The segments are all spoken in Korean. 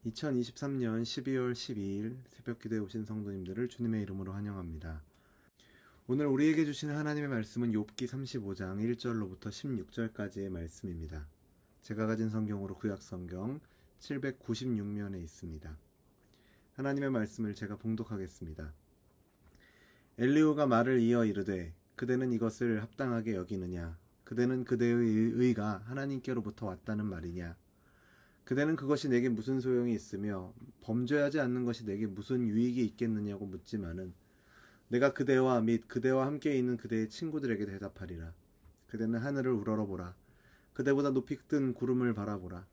2023년 12월 12일 새벽기도에 오신 성도님들을 주님의 이름으로 환영합니다. 오늘 우리에게 주시는 하나님의 말씀은 욥기 35장 1절로부터 16절까지의 말씀입니다. 제가 가진 성경으로 구약성경 796면에 있습니다. 하나님의 말씀을 제가 봉독하겠습니다. 엘리후가 말을 이어 이르되 그대는 이것을 합당하게 여기느냐? 그대는 그대의 의가 하나님께로부터 왔다는 말이냐? 그대는 그것이 내게 무슨 소용이 있으며 범죄하지 않는 것이 내게 무슨 유익이 있겠느냐고 묻지만은 내가 그대와 및 그대와 함께 있는 그대의 친구들에게 대답하리라. 그대는 하늘을 우러러보라. 그대보다 높이 뜬 구름을 바라보라.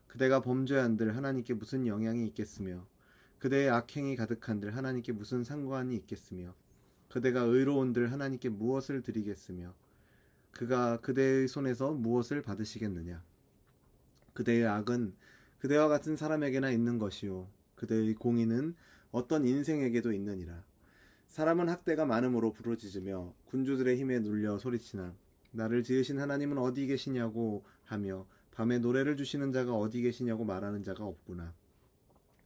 그대가 범죄한들 하나님께 무슨 영향이 있겠으며 그대의 악행이 가득한들 하나님께 무슨 상관이 있겠으며 그대가 의로운들 하나님께 무엇을 드리겠으며 그가 그대의 손에서 무엇을 받으시겠느냐. 그대의 악은 그대와 같은 사람에게나 있는 것이요 그대의 공의는 어떤 인생에게도 있느니라. 사람은 학대가 많음으로 부르짖으며 군주들의 힘에 눌려 소리치나 나를 지으신 하나님은 어디 계시냐고 하며 밤에 노래를 주시는 자가 어디 계시냐고 말하는 자가 없구나.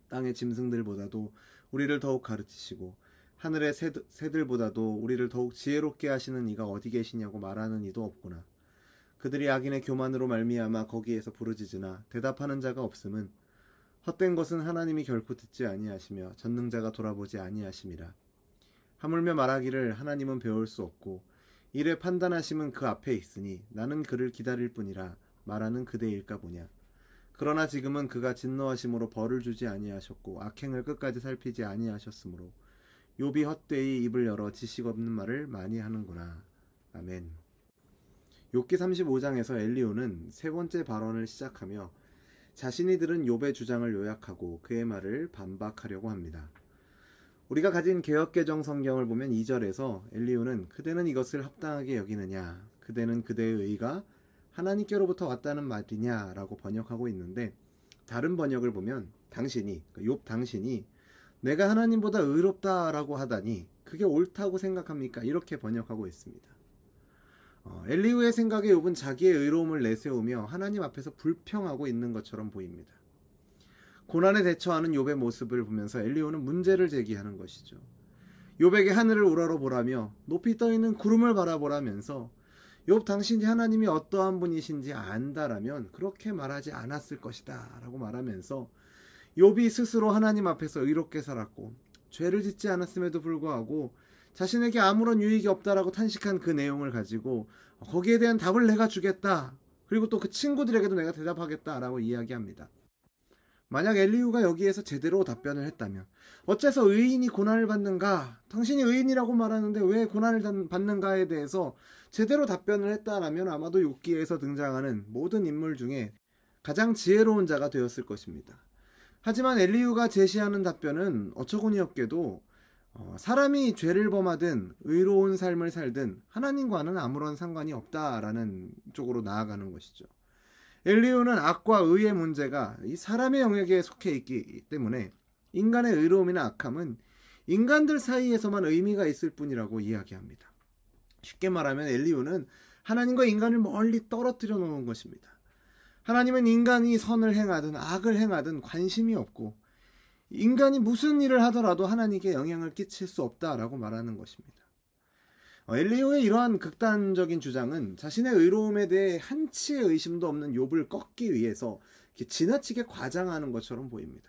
땅의 짐승들보다도 우리를 더욱 가르치시고 하늘의 새들보다도 우리를 더욱 지혜롭게 하시는 이가 어디 계시냐고 말하는 이도 없구나. 그들이 악인의 교만으로 말미암아 거기에서 부르짖으나 대답하는 자가 없음은 헛된 것은 하나님이 결코 듣지 아니하시며 전능자가 돌아보지 아니하심이라. 하물며 말하기를 하나님은 배울 수 없고 이래 판단하심은 그 앞에 있으니 나는 그를 기다릴 뿐이라 말하는 그대일까 보냐. 그러나 지금은 그가 진노하심으로 벌을 주지 아니하셨고 악행을 끝까지 살피지 아니하셨으므로 욥이 헛되이 입을 열어 지식 없는 말을 많이 하는구나. 아멘. 욥기 35장에서 엘리후는 세 번째 발언을 시작하며 자신이 들은 욥의 주장을 요약하고 그의 말을 반박하려고 합니다. 우리가 가진 개역개정 성경을 보면 2절에서 엘리후는 그대는 이것을 합당하게 여기느냐, 그대는 그대의 의가 하나님께로부터 왔다는 말이냐 라고 번역하고 있는데 다른 번역을 보면 욥 당신이 내가 하나님보다 의롭다라고 하다니 그게 옳다고 생각합니까? 이렇게 번역하고 있습니다. 엘리후의 생각에 욥은 자기의 의로움을 내세우며 하나님 앞에서 불평하고 있는 것처럼 보입니다. 고난에 대처하는 욥의 모습을 보면서 엘리후는 문제를 제기하는 것이죠. 욥에게 하늘을 우러러보라며 높이 떠있는 구름을 바라보라면서 욥 당신이 하나님이 어떠한 분이신지 안다라면 그렇게 말하지 않았을 것이다 라고 말하면서 욥이 스스로 하나님 앞에서 의롭게 살았고 죄를 짓지 않았음에도 불구하고 자신에게 아무런 유익이 없다라고 탄식한 그 내용을 가지고 거기에 대한 답을 내가 주겠다. 그리고 또 그 친구들에게도 내가 대답하겠다라고 이야기합니다. 만약 엘리후가 여기에서 제대로 답변을 했다면 어째서 의인이 고난을 받는가? 당신이 의인이라고 말하는데 왜 고난을 받는가에 대해서 제대로 답변을 했다라면 아마도 욥기에서 등장하는 모든 인물 중에 가장 지혜로운 자가 되었을 것입니다. 하지만 엘리후가 제시하는 답변은 어처구니없게도 사람이 죄를 범하든 의로운 삶을 살든 하나님과는 아무런 상관이 없다라는 쪽으로 나아가는 것이죠. 엘리후는 악과 의의 문제가 이 사람의 영역에 속해 있기 때문에 인간의 의로움이나 악함은 인간들 사이에서만 의미가 있을 뿐이라고 이야기합니다. 쉽게 말하면 엘리후는 하나님과 인간을 멀리 떨어뜨려 놓은 것입니다. 하나님은 인간이 선을 행하든 악을 행하든 관심이 없고 인간이 무슨 일을 하더라도 하나님께 영향을 끼칠 수 없다라고 말하는 것입니다. 엘리후의 이러한 극단적인 주장은 자신의 의로움에 대해 한치의 의심도 없는 욥을 꺾기 위해서 지나치게 과장하는 것처럼 보입니다.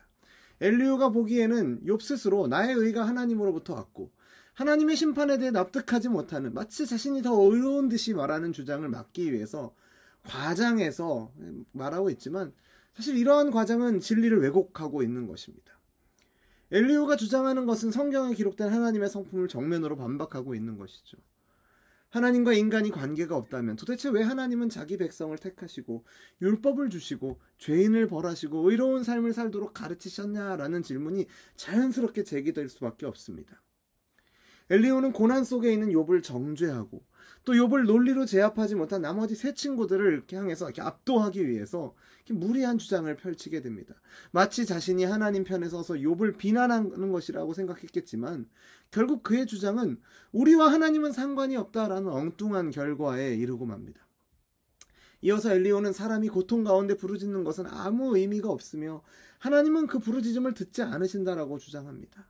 엘리후가 보기에는 욥 스스로 나의 의가 하나님으로부터 왔고 하나님의 심판에 대해 납득하지 못하는 마치 자신이 더 의로운 듯이 말하는 주장을 막기 위해서 과장해서 말하고 있지만 사실 이러한 과장은 진리를 왜곡하고 있는 것입니다. 엘리후가 주장하는 것은 성경에 기록된 하나님의 성품을 정면으로 반박하고 있는 것이죠. 하나님과 인간이 관계가 없다면 도대체 왜 하나님은 자기 백성을 택하시고 율법을 주시고 죄인을 벌하시고 의로운 삶을 살도록 가르치셨냐라는 질문이 자연스럽게 제기될 수밖에 없습니다. 엘리후는 고난 속에 있는 욥을 정죄하고 또 욥을 논리로 제압하지 못한 나머지 세 친구들을 향해서 압도하기 위해서 무리한 주장을 펼치게 됩니다. 마치 자신이 하나님 편에 서서 욥을 비난하는 것이라고 생각했겠지만 결국 그의 주장은 우리와 하나님은 상관이 없다라는 엉뚱한 결과에 이르고 맙니다. 이어서 엘리후는 사람이 고통 가운데 부르짖는 것은 아무 의미가 없으며 하나님은 그 부르짖음을 듣지 않으신다라고 주장합니다.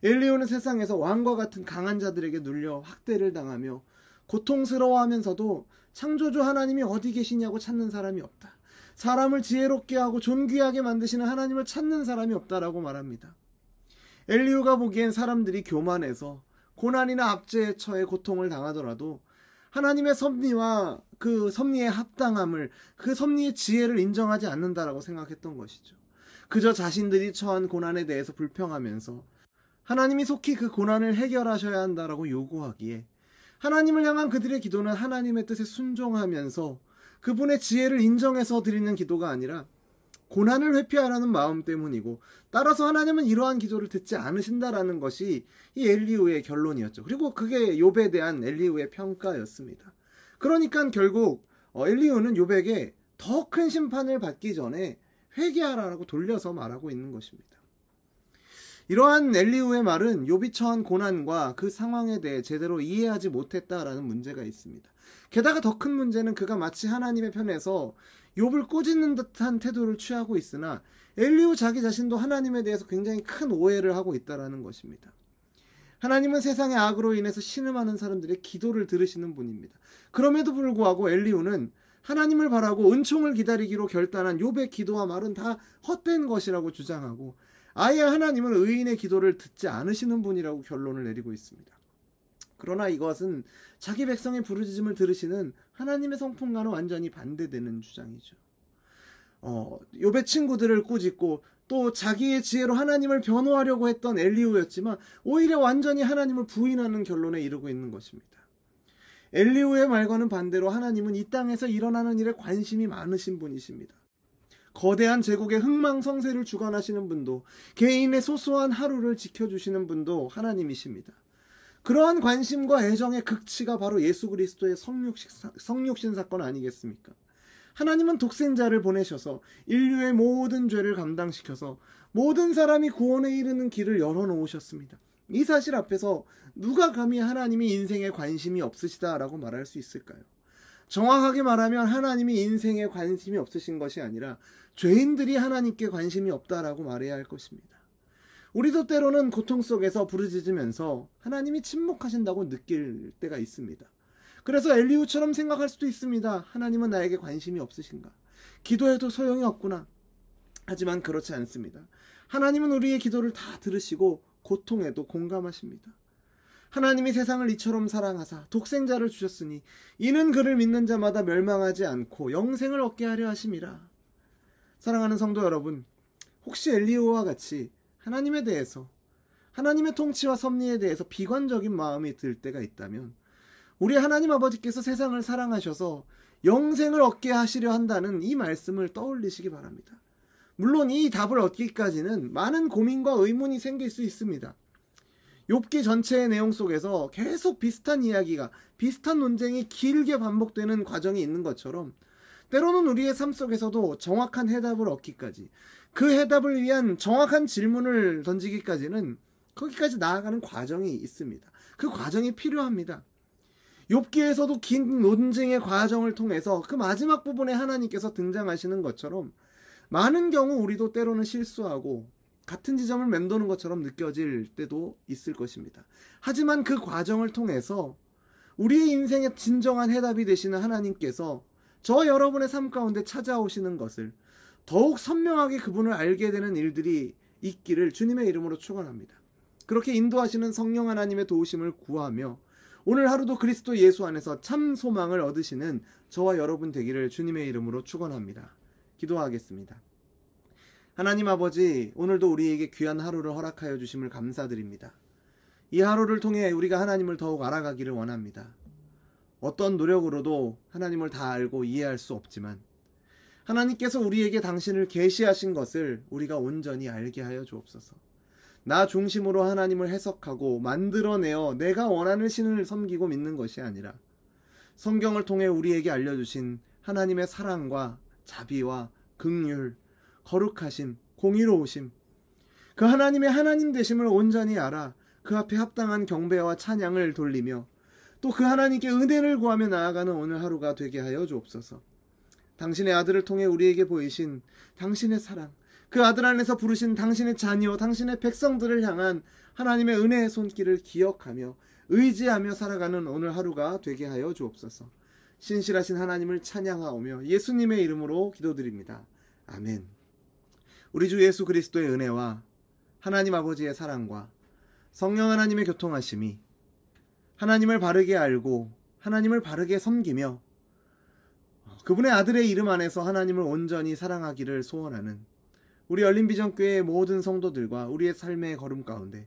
엘리후는 세상에서 왕과 같은 강한 자들에게 눌려 학대를 당하며 고통스러워하면서도 창조주 하나님이 어디 계시냐고 찾는 사람이 없다. 사람을 지혜롭게 하고 존귀하게 만드시는 하나님을 찾는 사람이 없다라고 말합니다. 엘리후가 보기엔 사람들이 교만해서 고난이나 압제에 처해 고통을 당하더라도 하나님의 섭리와 그 섭리의 합당함을, 그 섭리의 지혜를 인정하지 않는다라고 생각했던 것이죠. 그저 자신들이 처한 고난에 대해서 불평하면서 하나님이 속히 그 고난을 해결하셔야 한다라고 요구하기에 하나님을 향한 그들의 기도는 하나님의 뜻에 순종하면서 그분의 지혜를 인정해서 드리는 기도가 아니라 고난을 회피하라는 마음 때문이고, 따라서 하나님은 이러한 기도를 듣지 않으신다라는 것이 이 엘리후의 결론이었죠. 그리고 그게 욥에 대한 엘리후의 평가였습니다. 그러니까 결국 엘리후는 욥에게 더 큰 심판을 받기 전에 회개하라라고 돌려서 말하고 있는 것입니다. 이러한 엘리후의 말은 욥이 처한 고난과 그 상황에 대해 제대로 이해하지 못했다라는 문제가 있습니다. 게다가 더 큰 문제는 그가 마치 하나님의 편에서 욥을 꾸짖는 듯한 태도를 취하고 있으나 엘리후 자기 자신도 하나님에 대해서 굉장히 큰 오해를 하고 있다는 것입니다. 하나님은 세상의 악으로 인해서 신음하는 사람들의 기도를 들으시는 분입니다. 그럼에도 불구하고 엘리후는 하나님을 바라고 은총을 기다리기로 결단한 욥의 기도와 말은 다 헛된 것이라고 주장하고, 아예 하나님은 의인의 기도를 듣지 않으시는 분이라고 결론을 내리고 있습니다. 그러나 이것은 자기 백성의 부르짖음을 들으시는 하나님의 성품과는 완전히 반대되는 주장이죠. 욥의 친구들을 꾸짖고 또 자기의 지혜로 하나님을 변호하려고 했던 엘리후였지만 오히려 완전히 하나님을 부인하는 결론에 이르고 있는 것입니다. 엘리후의 말과는 반대로 하나님은 이 땅에서 일어나는 일에 관심이 많으신 분이십니다. 거대한 제국의 흥망성쇠를 주관하시는 분도, 개인의 소소한 하루를 지켜주시는 분도 하나님이십니다. 그러한 관심과 애정의 극치가 바로 예수 그리스도의 성육신 사건 아니겠습니까? 하나님은 독생자를 보내셔서 인류의 모든 죄를 감당시켜서 모든 사람이 구원에 이르는 길을 열어놓으셨습니다. 이 사실 앞에서 누가 감히 하나님이 인생에 관심이 없으시다라고 말할 수 있을까요? 정확하게 말하면 하나님이 인생에 관심이 없으신 것이 아니라 죄인들이 하나님께 관심이 없다라고 말해야 할 것입니다. 우리도 때로는 고통 속에서 부르짖으면서 하나님이 침묵하신다고 느낄 때가 있습니다. 그래서 엘리후처럼 생각할 수도 있습니다. 하나님은 나에게 관심이 없으신가? 기도해도 소용이 없구나. 하지만 그렇지 않습니다. 하나님은 우리의 기도를 다 들으시고 고통에도 공감하십니다. 하나님이 세상을 이처럼 사랑하사 독생자를 주셨으니 이는 그를 믿는 자마다 멸망하지 않고 영생을 얻게 하려 하심이라. 사랑하는 성도 여러분, 혹시 엘리후와 같이 하나님에 대해서, 하나님의 통치와 섭리에 대해서 비관적인 마음이 들 때가 있다면 우리 하나님 아버지께서 세상을 사랑하셔서 영생을 얻게 하시려 한다는 이 말씀을 떠올리시기 바랍니다. 물론 이 답을 얻기까지는 많은 고민과 의문이 생길 수 있습니다. 욥기 전체의 내용 속에서 계속 비슷한 이야기가, 비슷한 논쟁이 길게 반복되는 과정이 있는 것처럼 때로는 우리의 삶 속에서도 정확한 해답을 얻기까지, 그 해답을 위한 정확한 질문을 던지기까지는 거기까지 나아가는 과정이 있습니다. 그 과정이 필요합니다. 욥기에서도 긴 논쟁의 과정을 통해서 그 마지막 부분에 하나님께서 등장하시는 것처럼 많은 경우 우리도 때로는 실수하고 같은 지점을 맴도는 것처럼 느껴질 때도 있을 것입니다. 하지만 그 과정을 통해서 우리의 인생의 진정한 해답이 되시는 하나님께서 저와 여러분의 삶 가운데 찾아오시는 것을 더욱 선명하게 그분을 알게 되는 일들이 있기를 주님의 이름으로 축원합니다. 그렇게 인도하시는 성령 하나님의 도우심을 구하며 오늘 하루도 그리스도 예수 안에서 참 소망을 얻으시는 저와 여러분 되기를 주님의 이름으로 축원합니다. 기도하겠습니다. 하나님 아버지, 오늘도 우리에게 귀한 하루를 허락하여 주심을 감사드립니다. 이 하루를 통해 우리가 하나님을 더욱 알아가기를 원합니다. 어떤 노력으로도 하나님을 다 알고 이해할 수 없지만 하나님께서 우리에게 당신을 계시하신 것을 우리가 온전히 알게 하여 주옵소서. 나 중심으로 하나님을 해석하고 만들어내어 내가 원하는 신을 섬기고 믿는 것이 아니라 성경을 통해 우리에게 알려주신 하나님의 사랑과 자비와 긍휼, 거룩하심, 공의로우심, 그 하나님의 하나님 되심을 온전히 알아 그 앞에 합당한 경배와 찬양을 돌리며 또 그 하나님께 은혜를 구하며 나아가는 오늘 하루가 되게 하여 주옵소서. 당신의 아들을 통해 우리에게 보이신 당신의 사랑, 그 아들 안에서 부르신 당신의 자녀, 당신의 백성들을 향한 하나님의 은혜의 손길을 기억하며 의지하며 살아가는 오늘 하루가 되게 하여 주옵소서. 신실하신 하나님을 찬양하오며 예수님의 이름으로 기도드립니다. 아멘. 우리 주 예수 그리스도의 은혜와 하나님 아버지의 사랑과 성령 하나님의 교통하심이 하나님을 바르게 알고 하나님을 바르게 섬기며 그분의 아들의 이름 안에서 하나님을 온전히 사랑하기를 소원하는 우리 열린비전교회의 모든 성도들과 우리의 삶의 걸음 가운데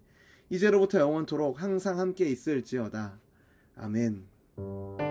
이제로부터 영원토록 항상 함께 있을지어다. 아멘.